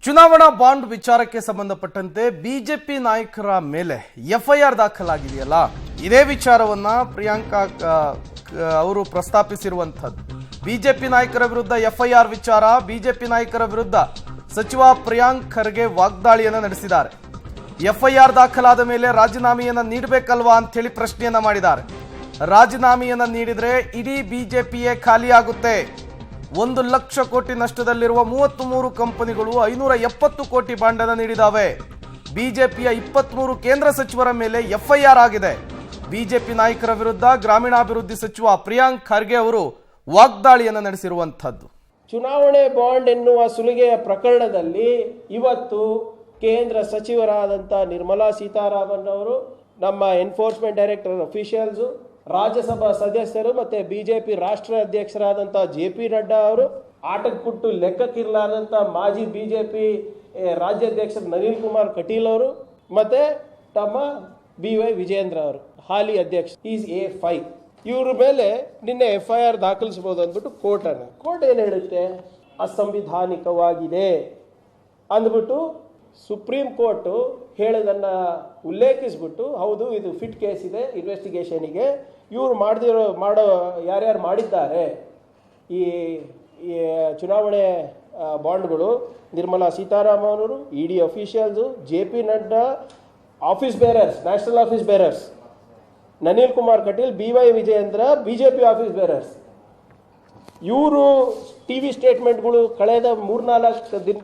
ಚುನಾವಣಾ ಬಾಂಡ್ ವಿಚಾರಕ್ಕೆ ಸಂಬಂಧಪಟ್ಟಂತೆ ಬಿಜೆಪಿ ನಾಯಕರ ಮೇಲೆ ಎಫ್ಐಆರ್ ದಾಖಲಾಗಿದೆಯಲ್ಲ, ಇದೇ ವಿಚಾರವನ್ನ ಪ್ರಿಯಾಂಕಾ ಅವರು ಪ್ರಸ್ತಾಪಿಸಿರುವಂತದ್ದು. ಬಿಜೆಪಿ ನಾಯಕರ ವಿರುದ್ಧ ಎಫ್ಐಆರ್ ವಿಚಾರ, ಬಿಜೆಪಿ ನಾಯಕರ ವಿರುದ್ಧ ಸಚಿವ ಪ್ರಿಯಾಂಕ್ ಖರ್ಗೆ ವಾಗ್ದಾಳಿಯನ್ನ ನಡೆಸಿದ್ದಾರೆ. ಎಫ್ಐಆರ್ ದಾಖಲಾದ ಮೇಲೆ ರಾಜೀನಾಮೆಯನ್ನ ನೀಡಬೇಕಲ್ವಾ ಅಂತ ಹೇಳಿ ಪ್ರಶ್ನೆಯನ್ನ ಮಾಡಿದ್ದಾರೆ. ರಾಜೀನಾಮೆಯನ್ನ ನೀಡಿದ್ರೆ ಇಡೀ ಬಿಜೆಪಿಯೇ ಖಾಲಿಯಾಗುತ್ತೆ. 1 ಲಕ್ಷ ಕೋಟಿ ನಷ್ಟದಲ್ಲಿರುವ 33 ಕಂಪನಿಗಳು 570 ಕೋಟಿ ಬಾಂಡ್ ಅನ್ನು ನೀಡಿದಾವೆ. ಬಿಜೆಪಿಯ 23 ಕೇಂದ್ರ ಸಚಿವರ ಮೇಲೆ ಎಫ್ಐಆರ್ ಆಗಿದೆ. ಬಿಜೆಪಿ ನಾಯಕರ ವಿರುದ್ಧ ಗ್ರಾಮೀಣಾಭಿವೃದ್ಧಿ ಸಚಿವ ಪ್ರಿಯಾಂಕ್ ಖರ್ಗೆ ಅವರು ವಾಗ್ದಾಳಿಯನ್ನು ನಡೆಸಿರುವಂತದ್ದು. ಚುನಾವಣೆ ಬಾಂಡ್ ಎನ್ನುವ ಸುಲಿಗೆಯ ಪ್ರಕರಣದಲ್ಲಿ ಇವತ್ತು ಕೇಂದ್ರ ಸಚಿವರಾದಂಥ ನಿರ್ಮಲಾ ಸೀತಾರಾಮನ್ ಅವರು, ನಮ್ಮ ಎನ್ಫೋರ್ಸ್ಮೆಂಟ್ ಡೈರೆಕ್ಟರ್ ಅಫಿಷಿಯಲ್ಸು, ರಾಜ್ಯಸಭಾ ಸದಸ್ಯರು ಮತ್ತೆ ಬಿಜೆಪಿ ರಾಷ್ಟ್ರೀಯ ಅಧ್ಯಕ್ಷರಾದಂಥ JP ನಡ್ಡಾ ಅವರು, ಆಟಕ್ಕೆ ಕುಟ್ಟು ಲೆಕ್ಕಕ್ಕಿರಲಾರ್ದಂಥ ಮಾಜಿ ಬಿಜೆಪಿ ರಾಜ್ಯಾಧ್ಯಕ್ಷರು ನಳಿನ್ ಕುಮಾರ್ ಕಟೀಲ್ ಅವರು, ಮತ್ತೆ ತಮ್ಮ BY ವಿಜೇಂದ್ರ ಅವರು, ಹಾಲಿ ಅಧ್ಯಕ್ಷ, ಈಸ್ A5. ಇವ್ರ ಮೇಲೆ ನಿನ್ನೆ FIR ದಾಖಲಿಸಬಹುದು ಅಂದ್ಬಿಟ್ಟು ಕೋರ್ಟ್ ಏನು ಹೇಳುತ್ತೆ, ಅಸಂವಿಧಾನಿಕವಾಗಿದೆ ಅಂದ್ಬಿಟ್ಟು ಸುಪ್ರೀಂ ಕೋರ್ಟು ಹೇಳೋದನ್ನು ಉಲ್ಲೇಖಿಸ್ಬಿಟ್ಟು, ಹೌದು ಇದು ಫಿಟ್ ಕೇಸ್ ಇದೆ ಇನ್ವೆಸ್ಟಿಗೇಷನಿಗೆ, ಇವರು ಮಾಡೋ ಯಾರ್ಯಾರು ಮಾಡಿದ್ದಾರೆ ಈ ಚುನಾವಣೆ ಬಾಂಡ್ಗಳು, ನಿರ್ಮಲಾ ಸೀತಾರಾಮನ್ ಅವರು, ED officials, JP Nadda, office bearers, national office bearers, Nalin Kumar Kateel, BY Vijayendra, BJP office bearers, ಇವರು TV ಸ್ಟೇಟ್ಮೆಂಟ್ಗಳು ಕಳೆದ 3-4 ದಿನ